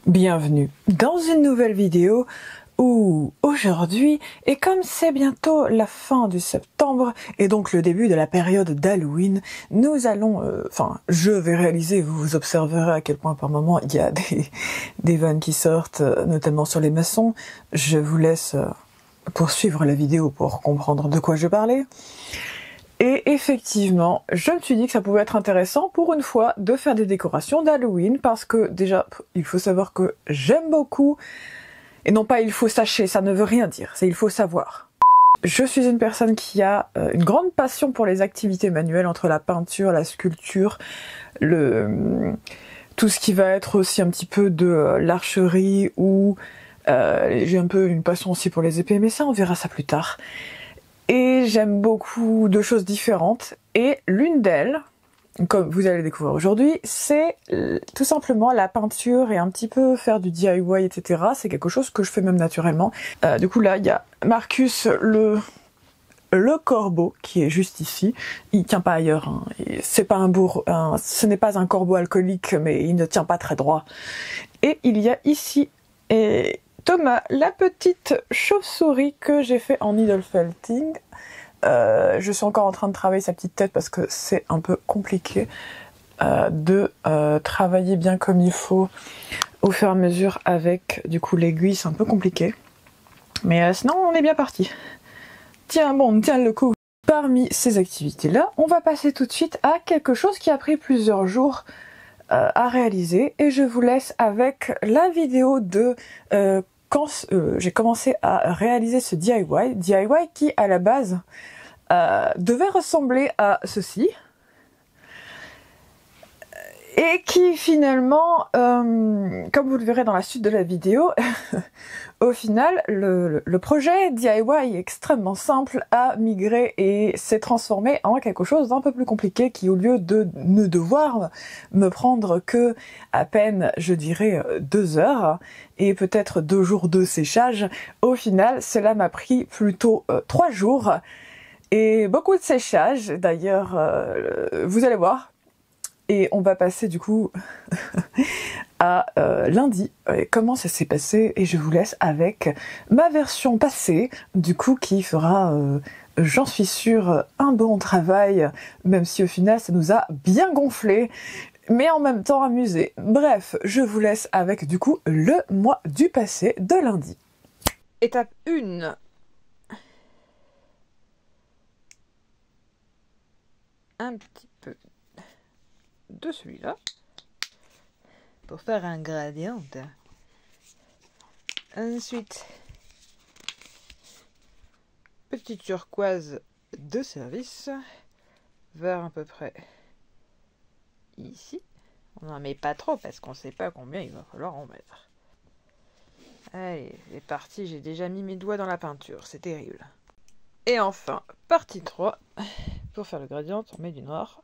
Bienvenue dans une nouvelle vidéo où aujourd'hui, et comme c'est bientôt la fin du septembre et donc le début de la période d'Halloween, nous allons, je vais réaliser, vous observerez à quel point par moment il y a des vannes qui sortent, notamment sur les maçons. Je vous laisse poursuivre la vidéo pour comprendre de quoi je parlais. Et effectivement, je me suis dit que ça pouvait être intéressant pour une fois de faire des décorations d'Halloween parce que déjà, il faut savoir que j'aime beaucoup, et non pas il faut sacher, ça ne veut rien dire, c'est il faut savoir. Je suis une personne qui a une grande passion pour les activités manuelles entre la peinture, la sculpture, tout ce qui va être aussi un petit peu de l'archerie ou j'ai un peu une passion aussi pour les épées, mais ça on verra ça plus tard. Et j'aime beaucoup de choses différentes, et l'une d'elles, comme vous allez découvrir aujourd'hui, c'est tout simplement la peinture et un petit peu faire du DIY, etc. C'est quelque chose que je fais même naturellement. Du coup là, il y a Marcus le corbeau qui est juste ici. Il tient pas ailleurs, hein. C'est pas ce n'est pas un corbeau alcoolique, mais il ne tient pas très droit. Et il y a ici Thomas, la petite chauve-souris que j'ai fait en needle felting. Je suis encore en train de travailler sa petite tête parce que c'est un peu compliqué de travailler bien comme il faut au fur et à mesure avec du coup l'aiguille, c'est un peu compliqué. Mais sinon on est bien parti. Tiens, bon, tiens le coup. Parmi ces activités-là, on va passer tout de suite à quelque chose qui a pris plusieurs jours à réaliser, et je vous laisse avec la vidéo de quand j'ai commencé à réaliser ce DIY qui à la base devait ressembler à ceci, et qui finalement, comme vous le verrez dans la suite de la vidéo, au final, le projet DIY extrêmement simple a migré et s'est transformé en quelque chose d'un peu plus compliqué qui, au lieu de ne devoir me prendre que à peine, je dirais, 2 heures et peut-être 2 jours de séchage, au final, cela m'a pris plutôt 3 jours et beaucoup de séchage. D'ailleurs, vous allez voir. Et on va passer du coup à lundi, comment ça s'est passé, et je vous laisse avec ma version passée, du coup qui fera, j'en suis sûre, un bon travail, même si au final ça nous a bien gonflé, mais en même temps amusé. Bref, je vous laisse avec du coup le mois du passé de lundi. Étape 1. Un petit peu de celui-là pour faire un gradient. Ensuite, petit turquoise de service vers à peu près ici. On n'en met pas trop parce qu'on sait pas combien il va falloir en mettre. Allez, c'est parti, j'ai déjà mis mes doigts dans la peinture, c'est terrible. Et enfin, partie 3, pour faire le gradient, on met du noir.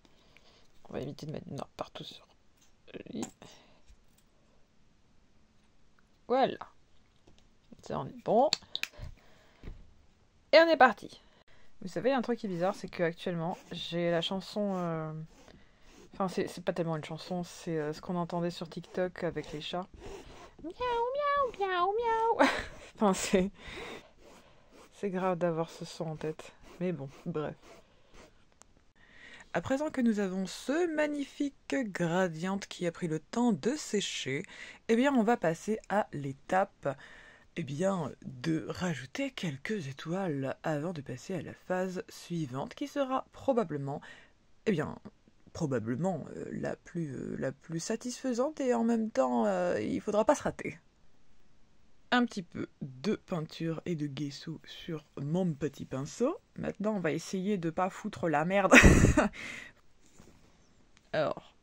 On va éviter de mettre du noir partout sur le lit. Voilà. Ça, on est bon. Et on est parti. Vous savez, un truc qui est bizarre, c'est que actuellement j'ai la chanson... Enfin, c'est pas tellement une chanson, c'est ce qu'on entendait sur TikTok avec les chats. Miaou, miaou, miaou, miaou. Enfin, c'est grave d'avoir ce son en tête. Mais bon, bref. À présent que nous avons ce magnifique gradient qui a pris le temps de sécher, eh bien on va passer à l'étape de rajouter quelques étoiles avant de passer à la phase suivante qui sera probablement la plus satisfaisante, et en même temps il faudra pas se rater. Un petit peu de peinture et de gesso sur mon petit pinceau. Maintenant, on va essayer de pas foutre la merde. Alors.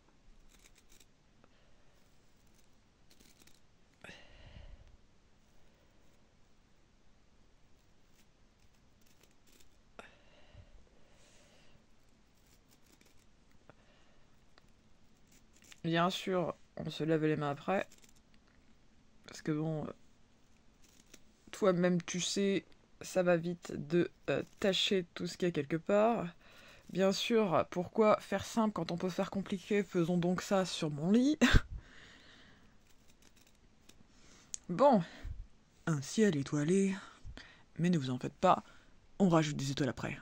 Bien sûr, on se lave les mains après. Parce que bon... toi-même tu sais, ça va vite de tâcher tout ce qu'il y a quelque part. Bien sûr, pourquoi faire simple quand on peut faire compliqué? Faisons donc ça sur mon lit. Bon, un ciel étoilé, mais ne vous en faites pas, on rajoute des étoiles après.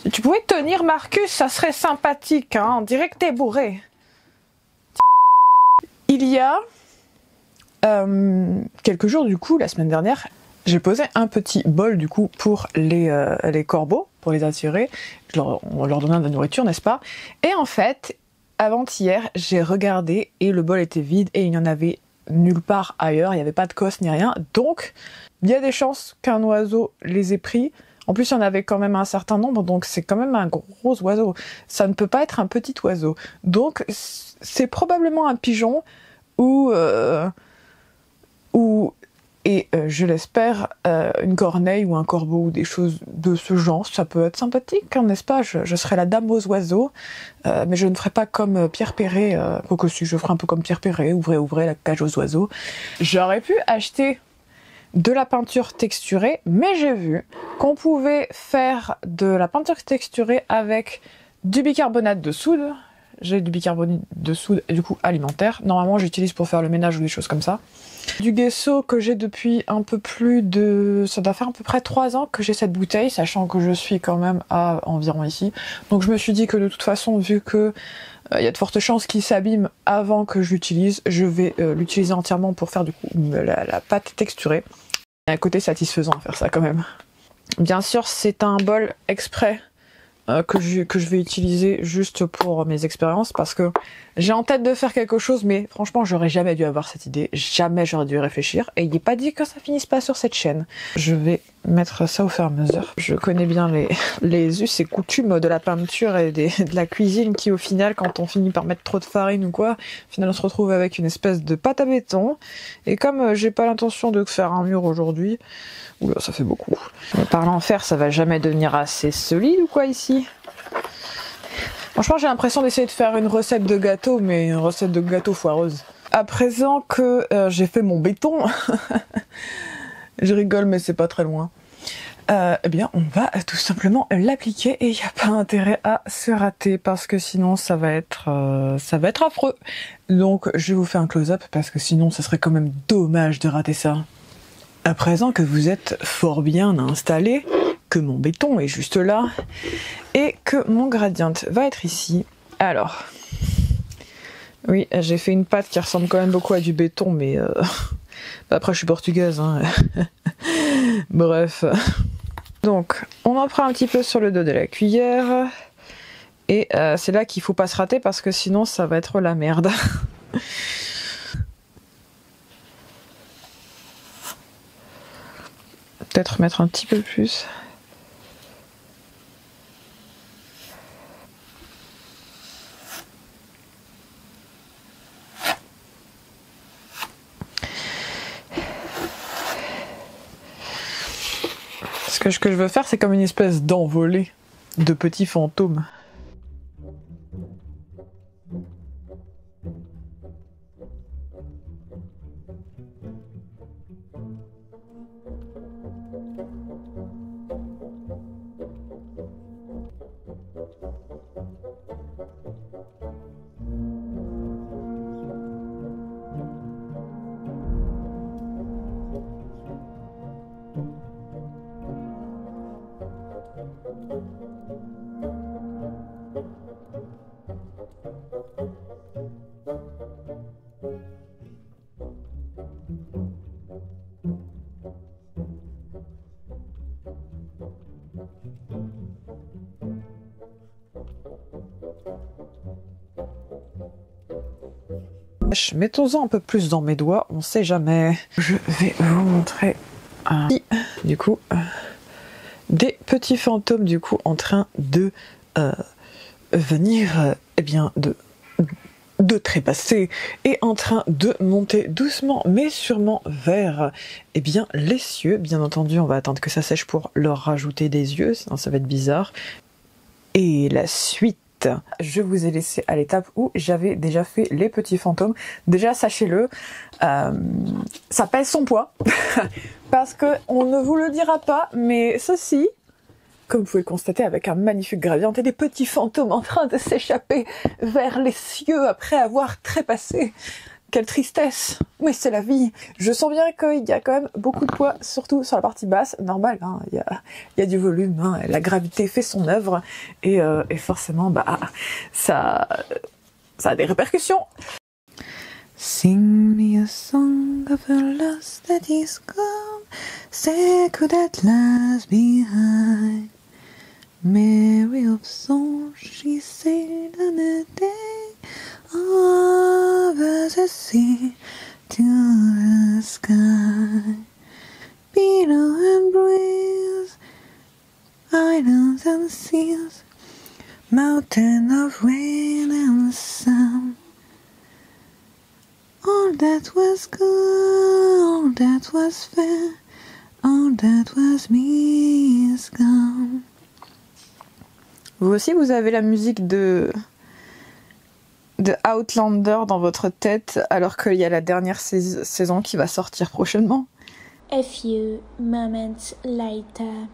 Si tu pouvais tenir Marcus, ça serait sympathique, hein, on dirait que t'es bourré. Il y a quelques jours du coup, la semaine dernière, j'ai posé un petit bol du coup pour les corbeaux, pour les attirer. On leur donnait de la nourriture, n'est-ce pas? Et en fait, avant-hier, j'ai regardé et le bol était vide et il n'y en avait nulle part ailleurs, il n'y avait pas de cosse ni rien. Donc, il y a des chances qu'un oiseau les ait pris. En plus, il y en avait quand même un certain nombre, donc c'est quand même un gros oiseau. Ça ne peut pas être un petit oiseau. Donc, c'est probablement un pigeon ou je l'espère, une corneille ou un corbeau ou des choses de ce genre. Ça peut être sympathique, hein, n'est-ce pas? Je serai la dame aux oiseaux, mais je ne ferai pas comme Pierre Perret, quoique si, je ferai un peu comme Pierre Perret, ouvrez la cage aux oiseaux. J'aurais pu acheter de la peinture texturée, mais j'ai vu qu'on pouvait faire de la peinture texturée avec du bicarbonate de soude. J'ai du bicarbonate de soude, du coup alimentaire. Normalement, j'utilise pour faire le ménage ou des choses comme ça. Du gesso que j'ai depuis un peu plus de... Ça doit faire à peu près 3 ans que j'ai cette bouteille, sachant que je suis quand même à environ ici. Donc je me suis dit que de toute façon, vu que il y a de fortes chances qu'il s'abîme avant que je l'utilise, je vais l'utiliser entièrement pour faire du coup la pâte texturée. Il y a un côté satisfaisant à faire ça quand même. Bien sûr, c'est un bol exprès que je vais utiliser juste pour mes expériences, parce que j'ai en tête de faire quelque chose, mais franchement j'aurais jamais dû avoir cette idée, jamais j'aurais dû y réfléchir, et il n'est pas dit que ça finisse pas sur cette chaîne. Je vais mettre ça au fur et à mesure. Je connais bien les us et coutumes de la peinture et de la cuisine qui au final, quand on finit par mettre trop de farine ou quoi, au final on se retrouve avec une espèce de pâte à béton, et comme j'ai pas l'intention de faire un mur aujourd'hui, oula, ça fait beaucoup. Mais parlant en fer, ça va jamais devenir assez solide ou quoi ici? Franchement, j'ai l'impression d'essayer de faire une recette de gâteau, mais une recette de gâteau foireuse. À présent que j'ai fait mon béton, je rigole mais c'est pas très loin, eh bien on va tout simplement l'appliquer et il n'y a pas intérêt à se rater parce que sinon ça va être affreux. Donc je vais vous faire un close-up parce que sinon ça serait quand même dommage de rater ça. À présent que vous êtes fort bien installé, que mon béton est juste là, et que mon gradient va être ici. Alors, oui, j'ai fait une pâte qui ressemble quand même beaucoup à du béton, mais après je suis portugaise, hein. Bref. Donc, on en prend un petit peu sur le dos de la cuillère, et c'est là qu'il faut pas se rater parce que sinon ça va être la merde. Peut-être mettre un petit peu plus. Ce que je veux faire, c'est comme une espèce d'envolée de petits fantômes. Mettons-en un peu plus dans mes doigts, on sait jamais. Je vais vous montrer du coup des petits fantômes du coup en train de venir eh bien de trépasser et en train de monter doucement mais sûrement vers eh bien les cieux. Bien entendu, on va attendre que ça sèche pour leur rajouter des yeux, sinon ça va être bizarre. Et la suite, je vous ai laissé à l'étape où j'avais déjà fait les petits fantômes. Déjà, sachez-le, ça pèse son poids, parce que on ne vous le dira pas, mais ceci, comme vous pouvez le constater avec un magnifique gradient et des petits fantômes en train de s'échapper vers les cieux après avoir trépassé quelle tristesse. Mais c'est la vie. Je sens bien qu'il y a quand même beaucoup de poids, surtout sur la partie basse. Normal, hein, il y a du volume, hein, la gravité fait son œuvre. Et forcément, bah, ça a des répercussions. Sing me a song of a loss that is gone, sacred at last behind. Mary of song, she sailed on a day over the sea to the sky. Billow and breeze, islands and seas, mountain of rain and sun. All that was good, all that was fair, all that was me is gone. Vous aussi, vous avez la musique de Outlander dans votre tête, alors qu'il y a la dernière saison qui va sortir prochainement. A few moments later.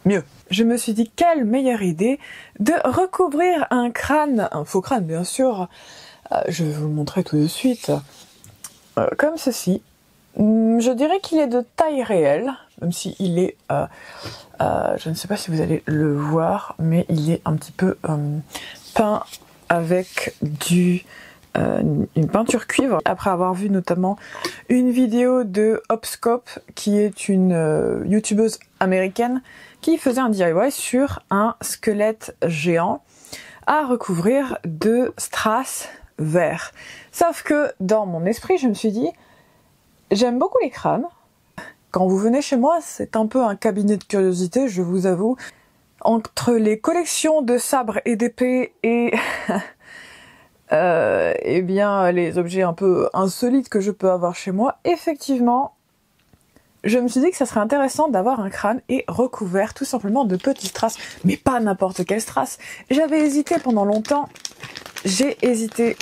Mieux. Je me suis dit, quelle meilleure idée de recouvrir un crâne, un faux crâne bien sûr. Je vais vous le montrer tout de suite. Comme ceci. Je dirais qu'il est de taille réelle, même si il est, je ne sais pas si vous allez le voir, mais il est un petit peu peint avec une peinture cuivre. Après avoir vu notamment une vidéo de Hopscope, qui est une youtubeuse américaine, qui faisait un DIY sur un squelette géant à recouvrir de strass vert. Sauf que dans mon esprit, je me suis dit, j'aime beaucoup les crânes. Quand vous venez chez moi, c'est un peu un cabinet de curiosité, je vous avoue. Entre les collections de sabres et d'épées et eh bien les objets un peu insolites que je peux avoir chez moi, effectivement, je me suis dit que ça serait intéressant d'avoir un crâne et recouvert tout simplement de petits strass, mais pas n'importe quel strass. J'avais hésité pendant longtemps. J'ai hésité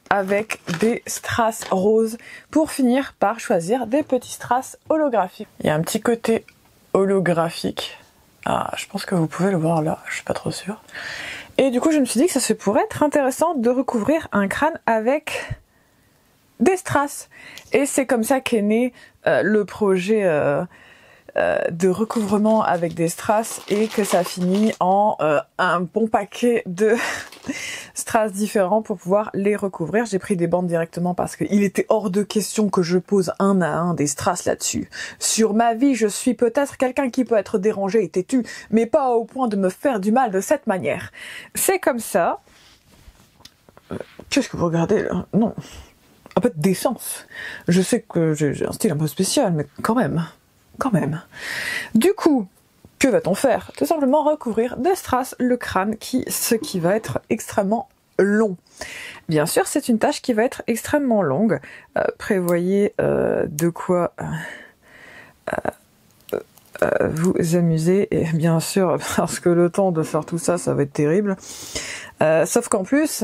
avec des strass roses pour finir par choisir des petits strass holographiques. Il y a un petit côté holographique. Ah, je pense que vous pouvez le voir là, je suis pas trop sûre. Et du coup, je me suis dit que ça pourrait être intéressant de recouvrir un crâne avec des strass. Et c'est comme ça qu'est né le projet de recouvrement avec des strass, et que ça finit en un bon paquet de strass différents pour pouvoir les recouvrir. J'ai pris des bandes directement parce qu'il était hors de question que je pose un à un des strass là-dessus. Sur ma vie, je suis peut-être quelqu'un qui peut être dérangé et têtu, mais pas au point de me faire du mal de cette manière. C'est comme ça. Qu'est-ce que vous regardez là? Non. Un peu de décence. Je sais que j'ai un style un peu spécial, mais quand même. Du coup, que va-t-on faire? Tout simplement recouvrir de strass le crâne, ce qui va être extrêmement long. Bien sûr, c'est une tâche qui va être extrêmement longue. Prévoyez de quoi vous amuser, et bien sûr, parce que le temps de faire tout ça, ça va être terrible. Sauf qu'en plus,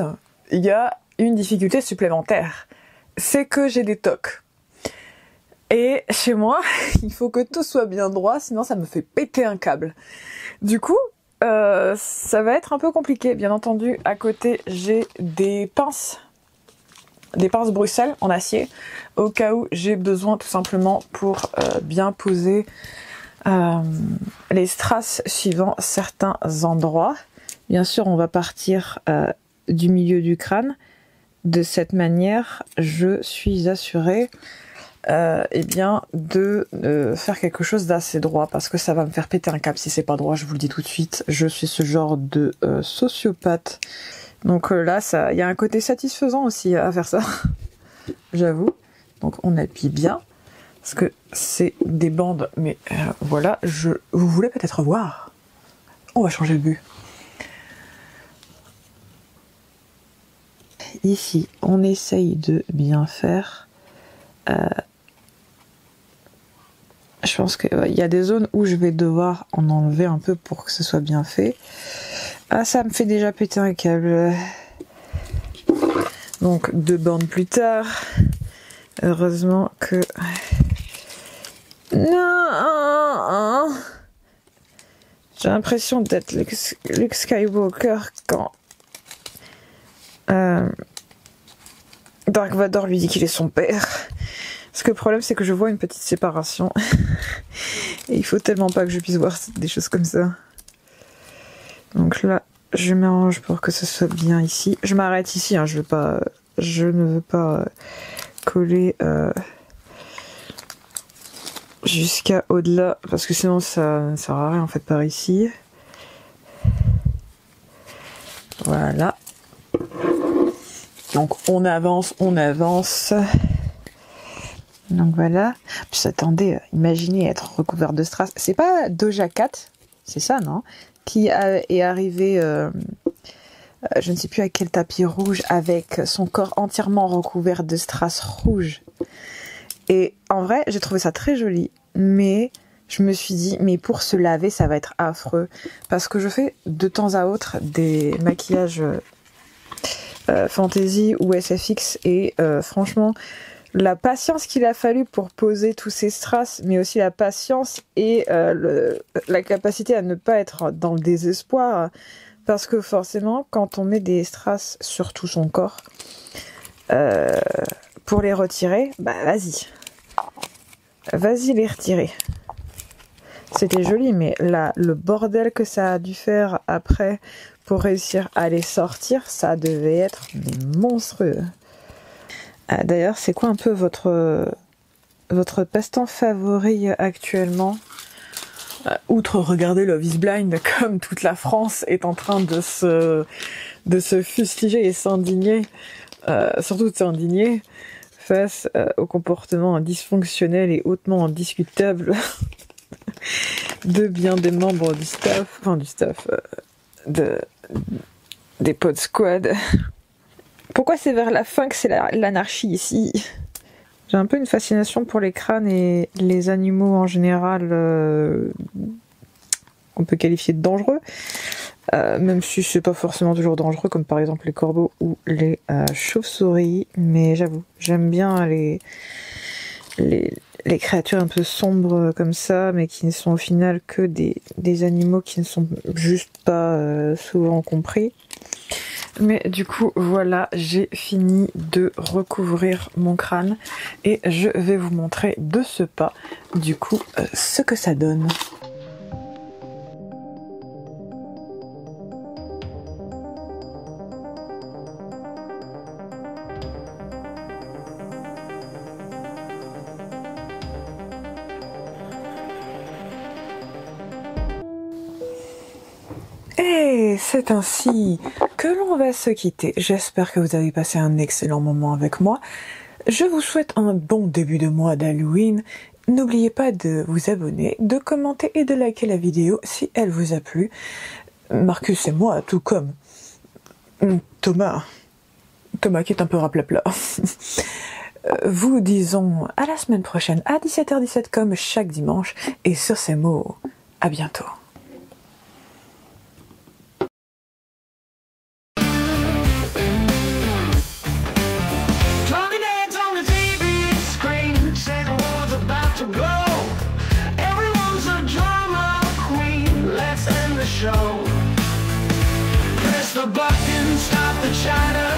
il y a une difficulté supplémentaire. C'est que j'ai des tocs. Et chez moi, il faut que tout soit bien droit, sinon ça me fait péter un câble. Du coup, ça va être un peu compliqué. Bien entendu, à côté, j'ai des pinces Bruxelles en acier, au cas où j'ai besoin tout simplement pour bien poser les strass suivant certains endroits. Bien sûr, on va partir du milieu du crâne. De cette manière, je suis assurée eh bien de faire quelque chose d'assez droit, parce que ça va me faire péter un câble si c'est pas droit, je vous le dis tout de suite. Je suis ce genre de sociopathe. Donc là, il y a un côté satisfaisant aussi à faire ça, j'avoue. Donc on appuie bien, parce que c'est des bandes, mais voilà, vous voulez peut-être voir. On va changer de vue. Ici, on essaye de bien faire. Je pense qu'il y a des zones où je vais devoir en enlever un peu pour que ce soit bien fait. Ah, ça me fait déjà péter un câble. Donc 2 bandes plus tard, heureusement que... Non, j'ai l'impression d'être Luke Skywalker quand Dark Vador lui dit qu'il est son père. Parce que le problème, c'est que je vois une petite séparation. Et il faut tellement pas que je puisse voir des choses comme ça. Donc là, je m'arrange pour que ce soit bien ici. Je m'arrête ici, hein, je ne veux pas coller jusqu'à au-delà, parce que sinon ça ne sert à rien en fait par ici. Voilà. Donc on avance. Donc voilà. Puis attendez, imaginez être recouvert de strass. C'est pas Doja Cat, c'est ça, non? Qui est arrivé, je ne sais plus à quel tapis rouge, avec son corps entièrement recouvert de strass rouge. Et en vrai, j'ai trouvé ça très joli, mais je me suis dit, mais pour se laver, ça va être affreux. Parce que je fais de temps à autre des maquillages fantasy ou SFX, et franchement, la patience qu'il a fallu pour poser tous ces strass, mais aussi la patience et la capacité à ne pas être dans le désespoir, parce que forcément, quand on met des strass sur tout son corps, pour les retirer, bah vas-y les retirer. C'était joli, mais là, le bordel que ça a dû faire après pour réussir à les sortir, ça devait être monstrueux. D'ailleurs, c'est quoi un peu votre passe-temps favori actuellement? Outre regarder Love is Blind, comme toute la France est en train de se fustiger et s'indigner, surtout de s'indigner face au comportement dysfonctionnel et hautement indiscutable de bien des membres du staff, des pod squad. Pourquoi c'est vers la fin que c'est l'anarchie ici? J'ai un peu une fascination pour les crânes et les animaux en général qu'on peut qualifier de dangereux, même si c'est pas forcément toujours dangereux, comme par exemple les corbeaux ou les chauves-souris. Mais j'avoue, j'aime bien les créatures un peu sombres comme ça, mais qui ne sont au final que des animaux qui ne sont juste pas souvent compris. Mais du coup, voilà, j'ai fini de recouvrir mon crâne et je vais vous montrer de ce pas, du coup, ce que ça donne. Et c'est ainsi que l'on va se quitter. J'espère que vous avez passé un excellent moment avec moi. Je vous souhaite un bon début de mois d'Halloween. N'oubliez pas de vous abonner, de commenter et de liker la vidéo si elle vous a plu. Marcus et moi, tout comme Thomas qui est un peu raplapla. Vous disons à la semaine prochaine à 17h17 comme chaque dimanche. Et sur ces mots, à bientôt. Show. Press the button, stop the chatter.